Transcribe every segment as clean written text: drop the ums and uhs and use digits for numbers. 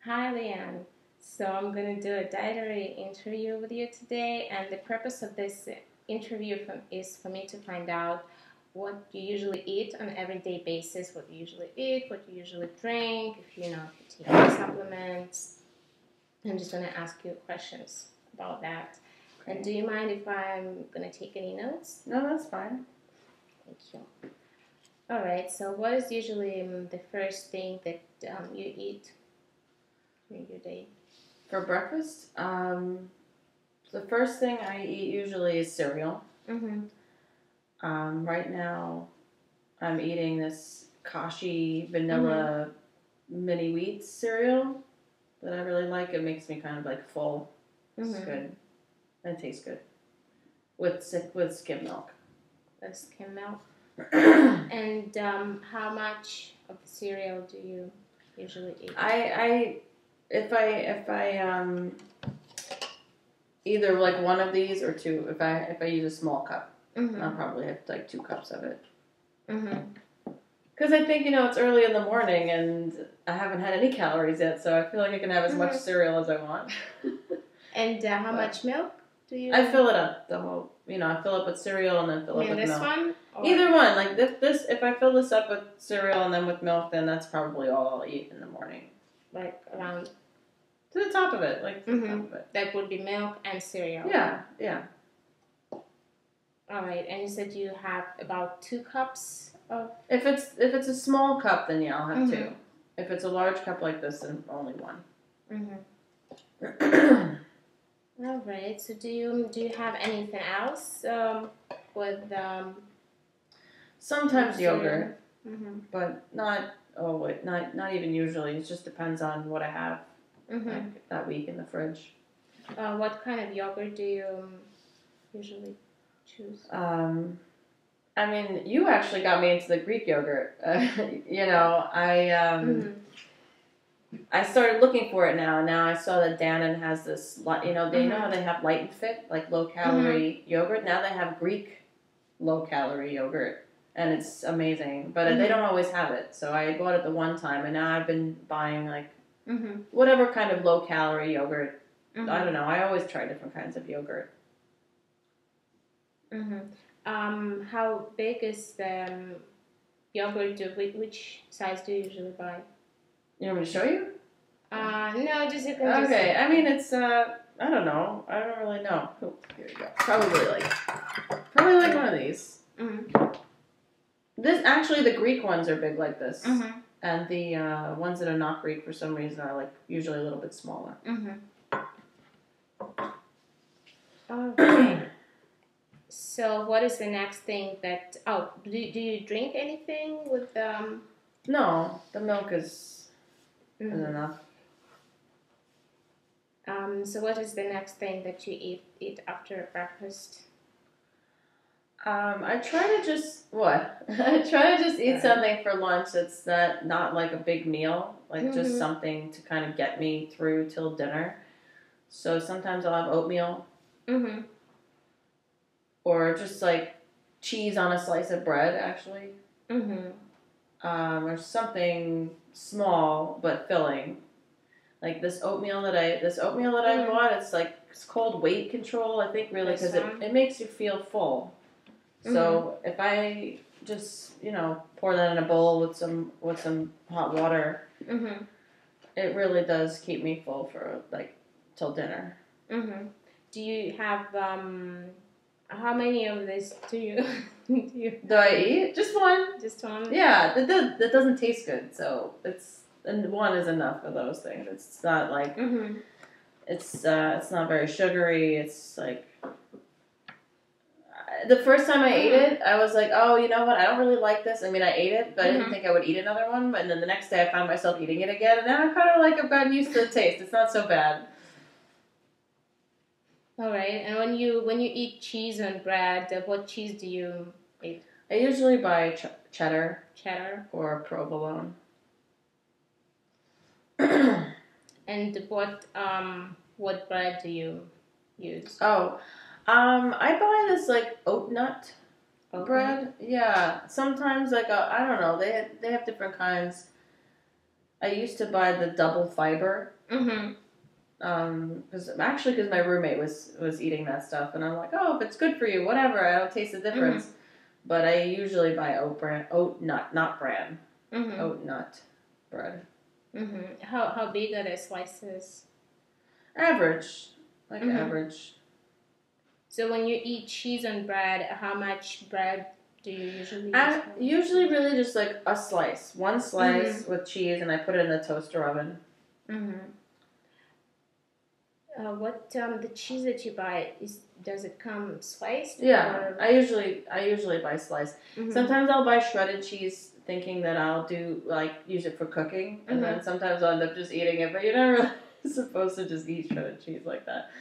Hi, Leanne. So I'm going to do a dietary interview with you today, and the purpose of this is for me to find out what you usually eat on an everyday basis, what you usually eat, what you usually drink, if you take any supplements. I'm just going to ask you questions about that. Okay. And do you mind if I'm going to take any notes? No, that's fine. Thank you. All right. So what is usually the first thing that you eat during your day? For breakfast, the first thing I eat usually is cereal. Mm-hmm. Right now, I'm eating this Kashi vanilla mini wheat cereal that I really like. It makes me kind of like full. It's good. And it tastes good. With skim milk. With skim milk. And how much of the cereal do you usually eat? If I either like one of these or two. If I use a small cup, I'll probably have like 2 cups of it. Because I think it's early in the morning and I haven't had any calories yet, so I feel like I can have as much cereal as I want. And how much milk do you? I fill it up the whole. I fill up with cereal and then fill up with this milk. One? Or? Either one. Like this. If I fill this up with cereal and then with milk, then that's probably all I'll eat in the morning. Like around. To the top of it, like to the top of it. That would be milk and cereal. Yeah. All right, and you said you have about 2 cups of. If it's a small cup, then yeah, I'll have 2. If it's a large cup like this, then only 1. All right. So do you have anything else with sometimes yogurt, but not even usually. It just depends on what I have like, that week in the fridge. What kind of yogurt do you usually choose? I mean, you actually got me into the Greek yogurt. I started looking for it now. Now I saw that Dannon has this. They know how they have Light and Fit, like low calorie yogurt. Now they have Greek low calorie yogurt, and it's amazing. But they don't always have it, so I bought it the one time, and now I've been buying like whatever kind of low calorie yogurt. I don't know. I always try different kinds of yogurt. How big is the yogurt? Which size do you usually buy? You want me to show you? No, just you can. Okay, I mean it's I don't know. I don't really know. Oh, here we go. Probably like one of these. This actually the Greek ones are big like this, and the ones that are not Greek for some reason are like usually a little bit smaller. Okay. So what is the next thing that? Oh, do you drink anything with No, the milk is enough. So what is the next thing that you eat after breakfast? I try to just eat something for lunch that's not like a big meal, like just something to kind of get me through till dinner. So sometimes I'll have oatmeal. Or just like cheese on a slice of bread, actually. Or something small but filling. Like this oatmeal that I bought, it's called weight control, I think, really, because it makes you feel full. So if I just pour that in a bowl with some hot water, it really does keep me full for like till dinner. Do you have how many of this do you do I eat? Just one. Just one. Yeah, that doesn't taste good, so and one is enough of those things. It's not like it's not very sugary. It's like the first time I ate it, I was like, oh, you know what? I don't really like this. I mean, I ate it, but I didn't think I would eat another one. And then the next day, I found myself eating it again, and now I've gotten used to the taste. It's not so bad. All right. And when you eat cheese and bread, what cheese do you eat? I usually buy cheddar. Cheddar. Or provolone. And what bread do you use? Oh, I buy this like oat nut bread. Yeah, sometimes like I don't know. They have different kinds. I used to buy the double fiber. Mm-hmm. Because my roommate was eating that stuff, and I'm like, oh, if it's good for you, whatever. I don't taste the difference. Mm-hmm. But I usually buy oat nut, not bran, Mm-hmm. oat nut bread. Mm-hmm. How big are the slices? Average, Mm-hmm. average. So when you eat cheese on bread, how much bread do you usually use? I usually really just like a slice, one slice Mm-hmm. with cheese, and I put it in the toaster oven. Mm-hmm. What the cheese that you buy does it come sliced? Yeah, or? I usually buy sliced. Mm-hmm. Sometimes I'll buy shredded cheese, thinking that I'll use it for cooking, and Mm-hmm. then sometimes I'll end up just eating it. But you're not really supposed to just eat shredded cheese like that.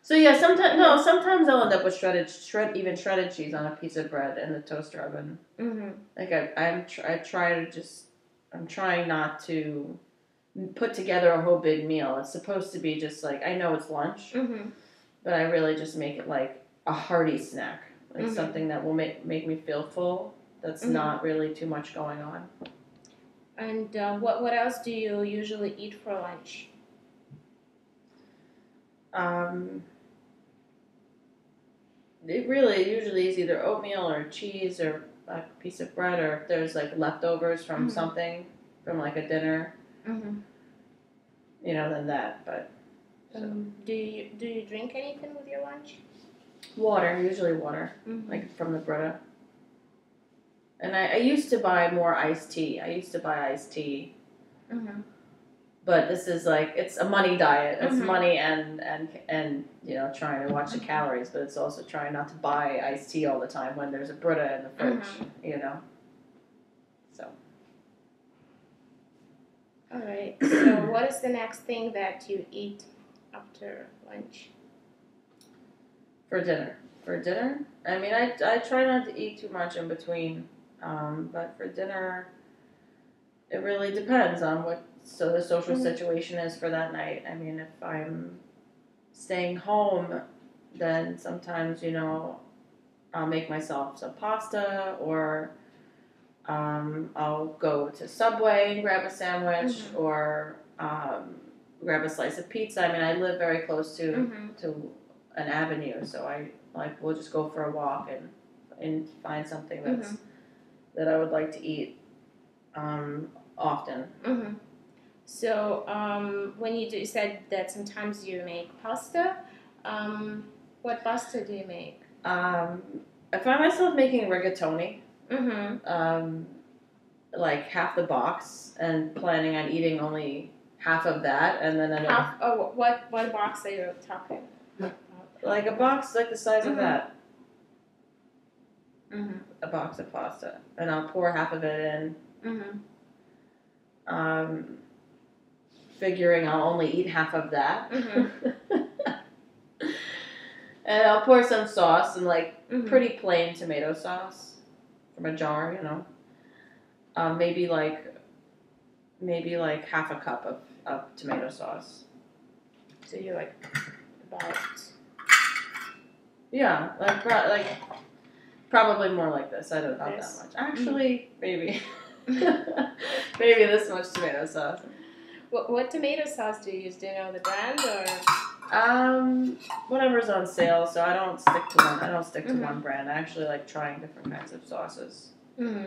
So yeah, sometimes I'll end up with shredded cheese on a piece of bread in the toaster oven. Mm-hmm. Like I'm trying not to put together a whole big meal. It's supposed to be just like, I know it's lunch, Mm-hmm. but I really just make it like a hearty snack, like Mm-hmm. something that will make me feel full. That's Mm-hmm. not really too much going on. And what else do you usually eat for lunch? It really usually is either oatmeal or cheese or a piece of bread, or if there's like leftovers from Mm-hmm. something, from like a dinner, Mm-hmm. then that. But Do you drink anything with your lunch? water, usually water, Mm-hmm. like from the Brita. And I used to buy more iced tea. Mm-hmm. But this is like, it's a money diet. It's Mm-hmm. money and trying to watch the calories, but it's also trying not to buy iced tea all the time when there's a Brita in the fridge, So. All right. So what is the next thing that you eat after lunch? For dinner, I mean, I try not to eat too much in between, but for dinner, it really depends on what the social situation is for that night. I mean, if I'm staying home, then sometimes, I'll make myself some pasta, or I'll go to Subway and grab a sandwich, or grab a slice of pizza. I mean, I live very close to an avenue, so we'll just go for a walk and find something that I would like to eat often. Mm-hmm. So when you said that sometimes you make pasta. What pasta do you make? I find myself making rigatoni. Mm-hmm. Like half the box, and planning on eating only half of that, and then what box are you talking about? Like a box like the size of that. Mm-hmm. A box of pasta, and I'll pour half of it in. Mm-hmm. Figuring I'll only eat half of that. Mm-hmm. And I'll pour some sauce, and Mm-hmm. pretty plain tomato sauce from a jar, maybe like half a cup of tomato sauce. So you about. Yeah, probably more like this. I don't know that much. Actually, maybe this much tomato sauce. What tomato sauce do you use? Do you know the brand or? Whatever's on sale. So I don't stick to one. I don't stick to one brand. I actually like trying different kinds of sauces. Mm-hmm.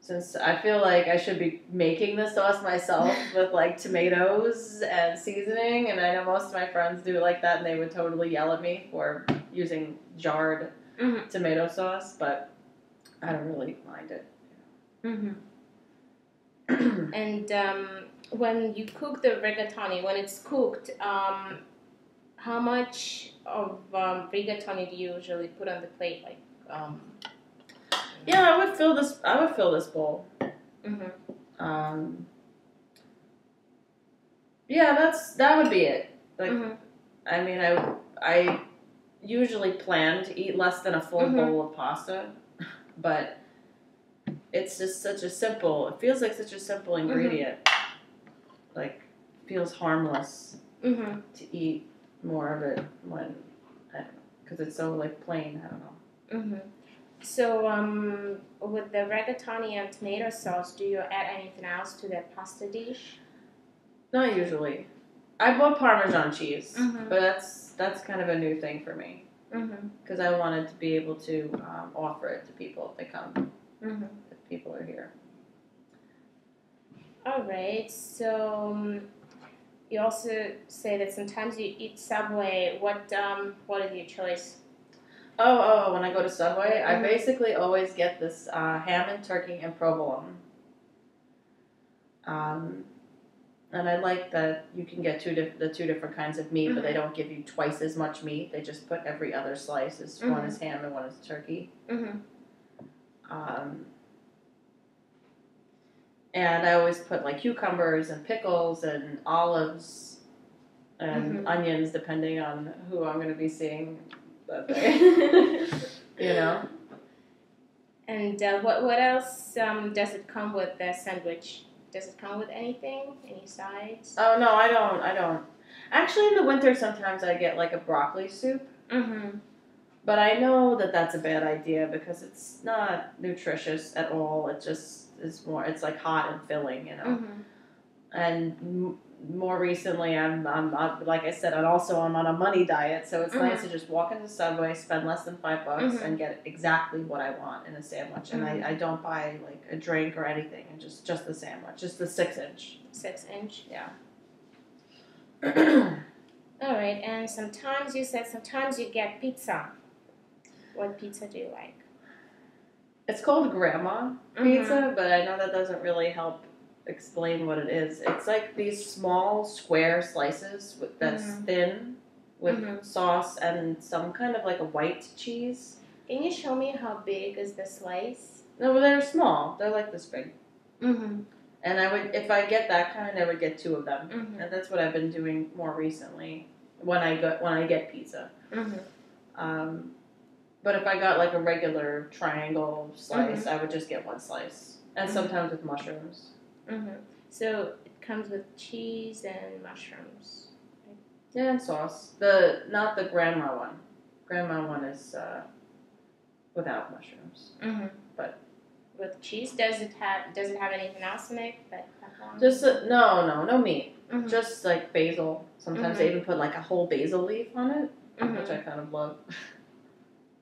Since I feel like I should be making the sauce myself with tomatoes and seasoning, and I know most of my friends do it like that, and they would totally yell at me for using jarred tomato sauce, but I don't really mind it. Mm-hmm. And when you cook the rigatoni, when it's cooked, how much of rigatoni do you usually put on the plate? Yeah, I would fill this bowl. Mm-hmm. Yeah, that would be it. I mean, I usually plan to eat less than a full bowl of pasta, but it's just it feels like such a simple ingredient. Feels harmless to eat more of it when, I don't know, because it's so plain. I don't know. So, with the rigatoni and tomato sauce, do you add anything else to the pasta dish? Not usually. I bought Parmesan cheese, Mm-hmm. but that's kind of a new thing for me Mm-hmm. because I wanted to be able to offer it to people if they come, Mm-hmm. if people are here. All right. So, you also say that sometimes you eat Subway. What is your choice? When I go to Subway, I Mhm. basically always get this ham and turkey and provolone. And I like that you can get the two different kinds of meat, but they don't give you twice as much meat. They just put every other slice. One is ham and one is turkey. Mm-hmm. And I always put like cucumbers and pickles and olives and onions, depending on who I'm going to be seeing that day. You know. And what else does it come with the sandwich? Does it come with anything? Any sides? Oh no, I don't. Actually, in the winter, sometimes I get like a broccoli soup. Mm-hmm. But I know that that's a bad idea because it's not nutritious at all. It just is more. It's like hot and filling, you know. Mm-hmm. And more recently, I'm like I said, I'm on a money diet, so it's nice to just walk into Subway, spend less than $5, and get exactly what I want in a sandwich. And I don't buy like a drink or anything, and just the sandwich, just the 6-inch. 6-inch. Yeah. All right. And sometimes you said sometimes you get pizza. What pizza do you like? It's called grandma pizza, but I know that doesn't really help explain what it is. It's like these small square slices that's thin with sauce and some kind of like a white cheese. Can you show me how big is the slice? No, but they're small. They're like this big. Mm-hmm. And if I get that kind, I would get 2 of them. And that's what I've been doing more recently when I get pizza. But if I got like a regular triangle slice, I would just get 1 slice. And sometimes with mushrooms. So it comes with cheese and mushrooms. Yeah, and sauce. Not the grandma one. Grandma one is without mushrooms. But with cheese, does it have anything else in it? Just no meat. Just like basil. Sometimes they even put like a whole basil leaf on it, which I kind of love.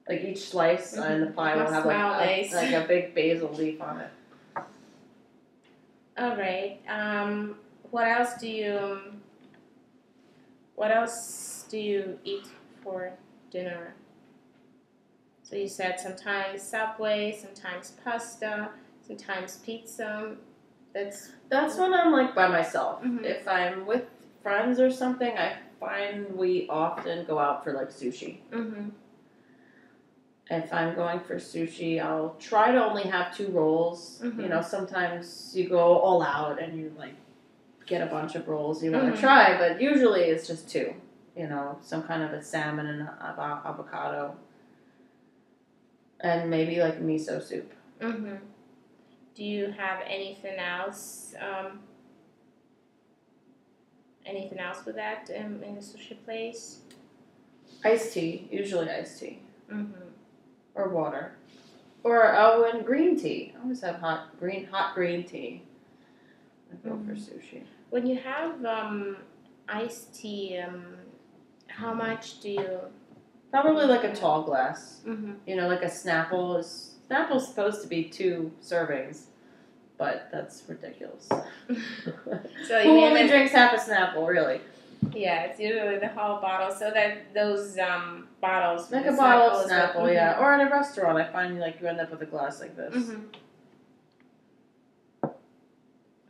Like each slice in the pie will have like a big basil leaf on it. All right. What else do you eat for dinner? So you said sometimes Subway, sometimes pasta, sometimes pizza. That's when I'm like by myself. If I'm with friends or something, I find we often go out for like sushi. If I'm going for sushi, I'll try to only have 2 rolls. You know, sometimes you go all out and you like get a bunch of rolls you want to try, but usually it's just 2. You know, some kind of a salmon and avocado, and maybe like miso soup. Do you have anything else? Anything else with that in the sushi place? Iced tea, usually iced tea. Or water. And green tea. I always have hot green tea. I go for sushi. When you have iced tea, how much do you? Probably like a tall glass. You know, like a Snapple's supposed to be 2 servings, but that's ridiculous. So who only drinks half a Snapple, really? Yeah, it's usually the whole bottle. So that those bottles, like a bottle of Snapple, yeah. Or in a restaurant, I find like you end up with a glass like this.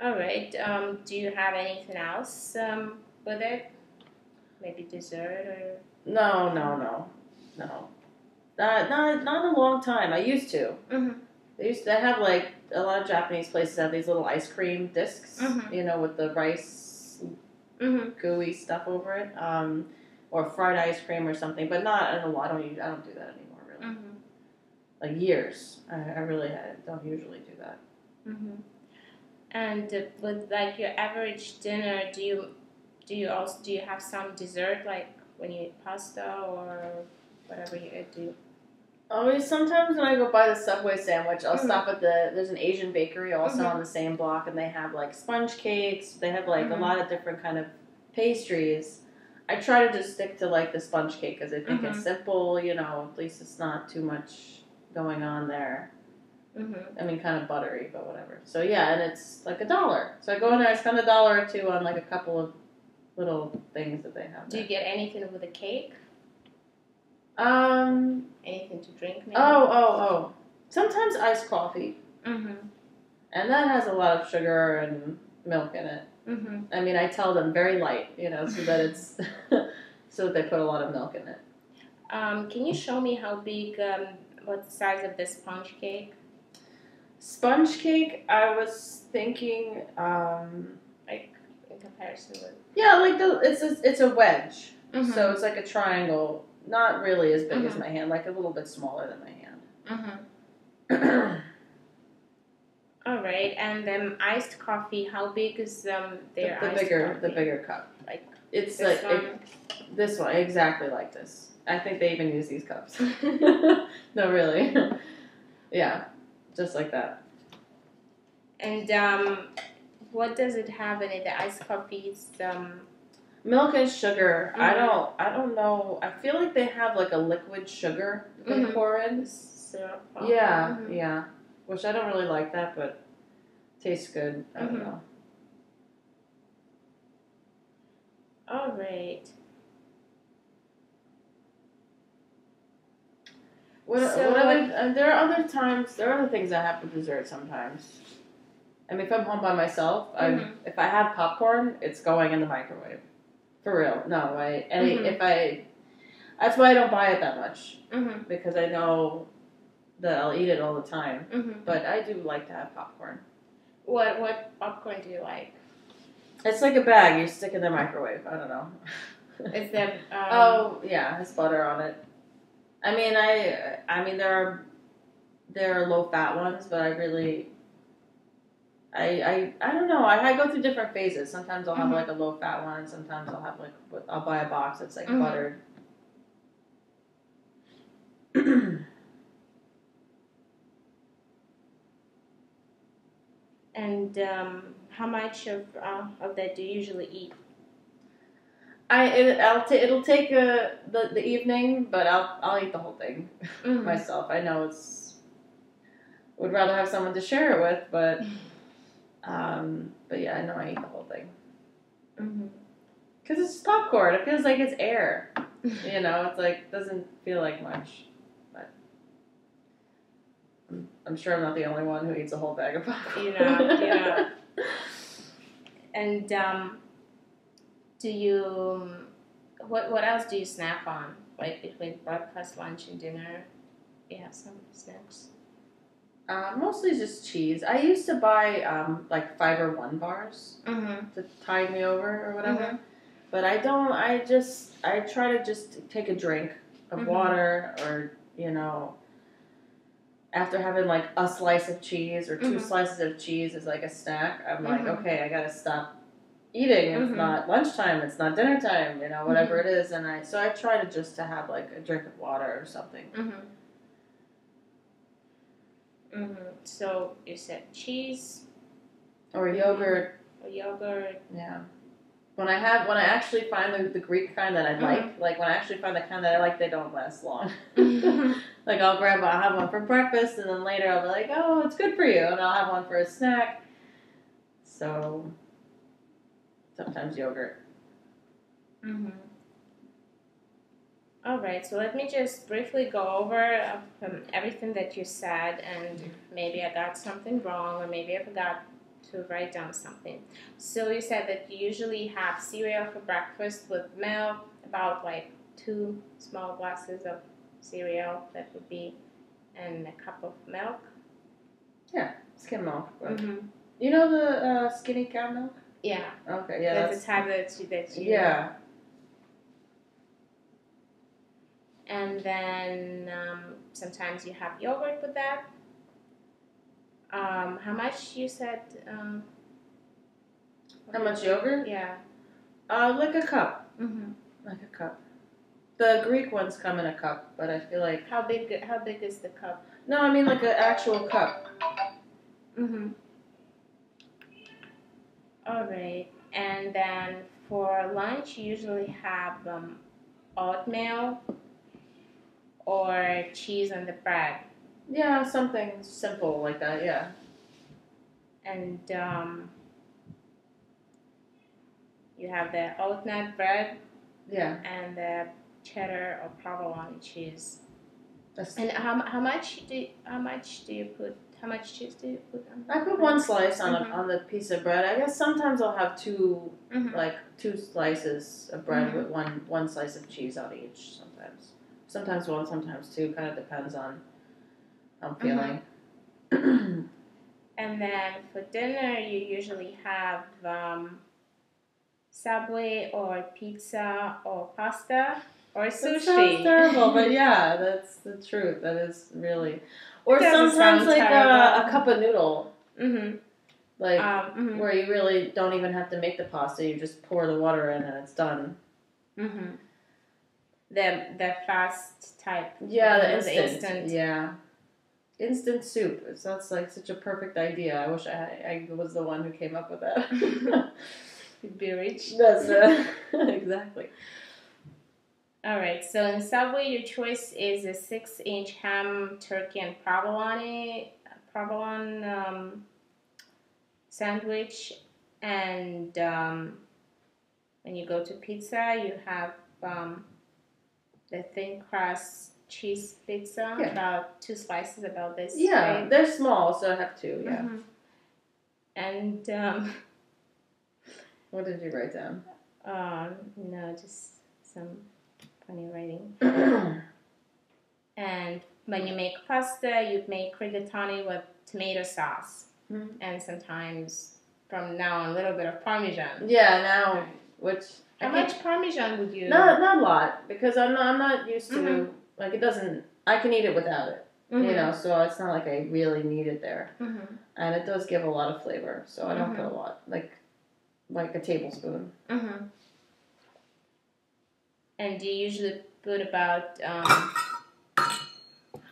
All right. Do you have anything else with it? Maybe dessert or? No. Not in a long time. I used to. They used to have like a lot of Japanese places have these little ice cream discs, you know, with the rice gooey stuff over it, or fried ice cream or something. But not in a lot. I don't do that anymore, really. Like years. I really don't usually do that. And with like your average dinner, do you have some dessert like when you eat pasta or whatever you do? Always, sometimes when I go buy the Subway sandwich, I'll stop at there's an Asian bakery also on the same block, and they have like sponge cakes. They have like a lot of different kind of pastries. I try to just stick to like the sponge cake because I think it's simple, at least it's not too much going on there. I mean, kind of buttery, but whatever. So yeah, and it's like $1. So I go in there, I spend $1 or $2 on like a couple of little things that they have Do there. you get anything with a cake? Anything to drink, maybe? Oh. Sometimes iced coffee. Mm-hmm. And that has a lot of sugar and milk in it. Mm-hmm. I mean, I tell them very light, so that it's so that they put a lot of milk in it. Can you show me how big, what the size of the sponge cake? Sponge cake, I was thinking, Like in comparison with? yeah, like it's a wedge, so it's like a triangle, not really as big as my hand, like a little bit smaller than my hand. All right, and then iced coffee. How big is their iced coffee? The bigger cup. Like it's this like one? this one, exactly like this. I think they even use these cups. No, really. Yeah, just like that. And what does it have in it? The iced coffee's milk and sugar. I don't know. I feel like they have like a liquid sugar they pour in. Syrup. Yeah. Which I don't really like that, but tastes good. I don't know. All right. There are other times. There are other things I have for dessert sometimes. I mean, if I'm home by myself, if I have popcorn, it's going in the microwave. For real. No, that's why I don't buy it that much. Because I know that I'll eat it all the time. But I do like to have popcorn. What popcorn do you like? It's like a bag you stick in the microwave. I don't know. Is that? Oh yeah, it has butter on it. I mean, there are low fat ones, but I don't know. I go through different phases. Sometimes I'll have like a low fat one, and sometimes I'll have I'll buy a box that's like buttered. And how much of that do you usually eat? It'll take the evening, but I'll eat the whole thing myself. I know would rather have someone to share it with, but yeah, I know I eat the whole thing. Because it's popcorn. It feels like it's air. It's like doesn't feel like much. But I'm sure I'm not the only one who eats a whole bag of popcorn. Yeah. And do you? What else do you snack on? Like between breakfast, lunch, and dinner, you have some snacks. Mostly just cheese. I used to buy like Fiber One bars to tide me over or whatever, but I don't. I try to just take a drink of water, or after having like a slice of cheese or 2 slices of cheese as like a snack. I'm like, okay, I gotta stop eating. It's not lunchtime. It's not dinner time. Whatever it is, and I try to have like a drink of water or something. So you said cheese or yogurt. Yeah. When I actually find the Greek kind that I like when I actually find the kind that I like, they don't last long. Like I'll have one for breakfast, and then later I'll be like, oh, it's good for you, and I'll have one for a snack. So sometimes yogurt. All right, so let me just briefly go over everything that you said, and maybe I got something wrong, or maybe I forgot to write down something. So you said that you usually have cereal for breakfast with milk, about like 2 small glasses of cereal, that would be, and a cup of milk. Yeah, skim milk. You know the skinny cow milk? Yeah. Okay, yeah. That's the type that you. Yeah. And then sometimes you have yogurt with that. How much you said? How much yogurt? Yeah. Like a cup. Mm-hmm. Like a cup. The Greek ones come in a cup, but I feel like How big is the cup? no, I mean like an actual cup. Mm-hmm. All right. And then for lunch, you usually have oatmeal or cheese on the bread. Yeah, something simple like that. Yeah. And you have the oatmeal bread Yeah. and the cheddar or provolone cheese. That's, And how much do you put? How much cheese do you put on? I put one slice on the piece of bread. I guess sometimes I'll have two slices of bread with one slice of cheese on each. Sometimes one, sometimes two. Kind of depends on how I'm feeling. And then for dinner, you usually have Subway or pizza or pasta or sushi. That sounds terrible, but yeah, that's the truth. That is really. Or Doesn't sometimes sound like terrible. a cup of noodle. Mm-hmm. Like where you really don't even have to make the pasta. You just pour the water in and it's done. Mm-hmm. The fast type. Yeah, the instant. Yeah. Instant soup. It sounds like such a perfect idea. I wish I was the one who came up with that. You'd be rich. That's exactly. All right. So in Subway, your choice is a 6-inch ham, turkey, and provolone sandwich. And when you go to pizza, you have the thin crust cheese pizza, about 2 slices, about this. Yeah, right? they're small, so I have 2. Yeah. Mm-hmm. And what did you write down? No, just some funny writing. And when you make pasta, you make rigatoni with tomato sauce, and sometimes from now on a little bit of Parmesan. Yeah, now How much Parmesan would you? Not a lot, because I'm not used to like it doesn't. I can eat it without it, you know. So it's not like I really need it there, and it does give a lot of flavor. So I don't put a lot, like a tablespoon. And do you usually put about how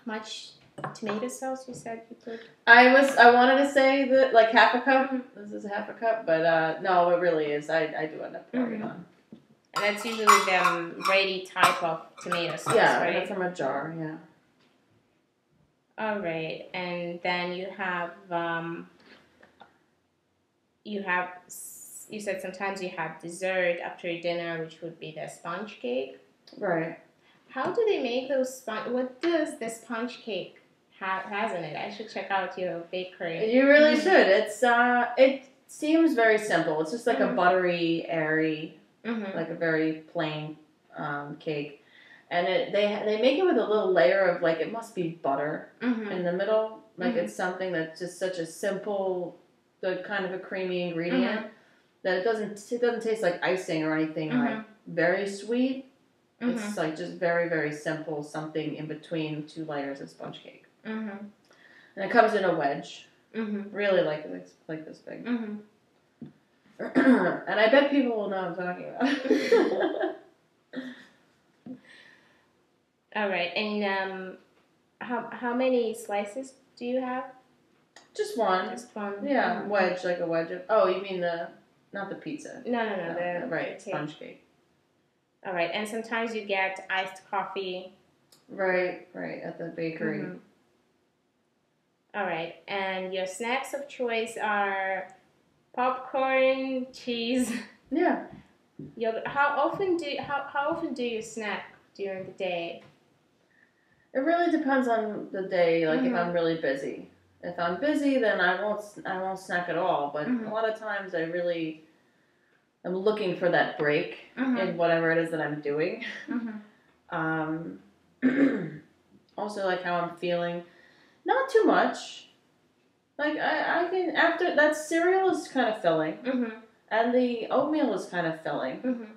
much tomato sauce you said you put? I wanted to say that like half a cup. This is half a cup, but no, it really is. I do end up pouring it on. And that's usually the ready type of tomato sauce, right? Yeah, from a jar. Yeah. All right, and then you said sometimes you have dessert after dinner, which would be the sponge cake. Right. How do they make those sponge? What does the sponge cake has in it? I should check out your bakery. You really should. It seems very simple. It's just like a buttery, airy, like a very plain cake. And they make it with a little layer of like it must be butter in the middle. Like it's something that's just such a simple, the kind of a creamy ingredient that it doesn't taste like icing or anything like very sweet. It's like just very, very simple, something in between 2 layers of sponge cake. And it comes in a wedge, really like this big. And I bet people will know what I'm talking about. All right, and how many slices do you have? Just one. Just one. Yeah, wedge, like a wedge of. Oh, you mean not the pizza? No, the right, sponge cake. All right, and sometimes you get iced coffee. Right, at the bakery. All right, and your snacks of choice are popcorn, cheese. Yeah. Yogurt. How often do you snack during the day? It really depends on the day. Like if I'm really busy. If I'm busy, then I won't snack at all. But a lot of times I'm looking for that break in whatever it is that I'm doing. Also, like how I'm feeling. Not too much. Like I can after that cereal is kind of filling, and the oatmeal is kind of filling,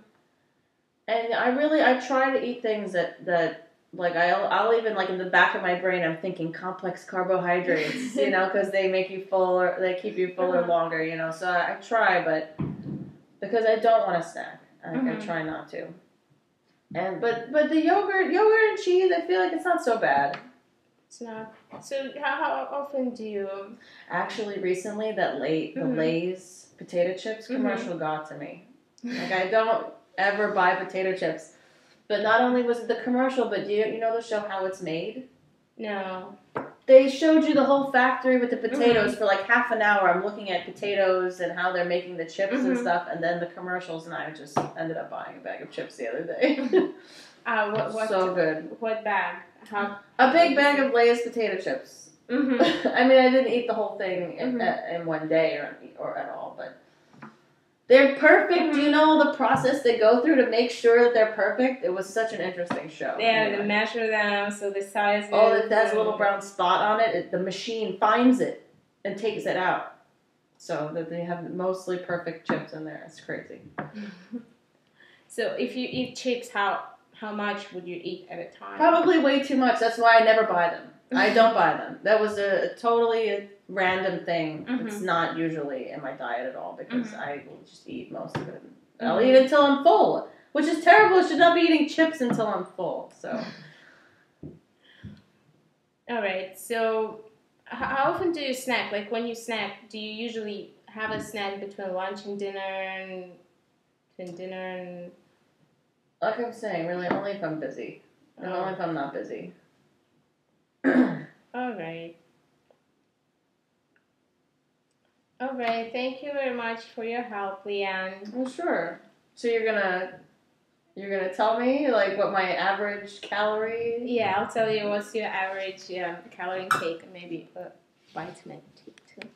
and I try to eat things that like I'll even like in the back of my brain I'm thinking complex carbohydrates, you know, because they make you full or they keep you fuller longer, you know. So I try, but because I don't want to snack, I try not to. And but the yogurt and cheese, I feel like it's not so bad. It's not. So how often do you? Actually, recently the Lay's potato chips commercial got to me. Like I don't ever buy potato chips, but not only was it the commercial, but you know the show How It's Made? No. They showed you the whole factory with the potatoes for like half an hour. I'm looking at potatoes and how they're making the chips and stuff, and then the commercials, and I just ended up buying a bag of chips the other day. What so good. What bag? How? A big bag of Lay's potato chips. I mean, I didn't eat the whole thing in one day or at all, but they're perfect. Do you know the process they go through to make sure that they're perfect? It was such an interesting show. Yeah, they measure them, so the size. Oh, it has a little brown spot on it. The machine finds it and takes it out, so that they have mostly perfect chips in there. It's crazy. So if you eat chips, how much would you eat at a time? Probably way too much. That's why I never buy them. I don't buy them. That was a totally random thing. It's not usually in my diet at all because I will just eat most of it. I'll eat until I'm full, which is terrible. I should not be eating chips until I'm full. So. All right. So how often do you snack? Like when you snack, do you usually have a snack between lunch and dinner and Like I'm saying, really only if I'm busy. And only if I'm not busy. All right. All right. Thank you very much for your help, Leanne. Well, sure. So you're gonna tell me like what my average calorie? Yeah, I'll tell you what's your average calorie intake and maybe a vitamin too.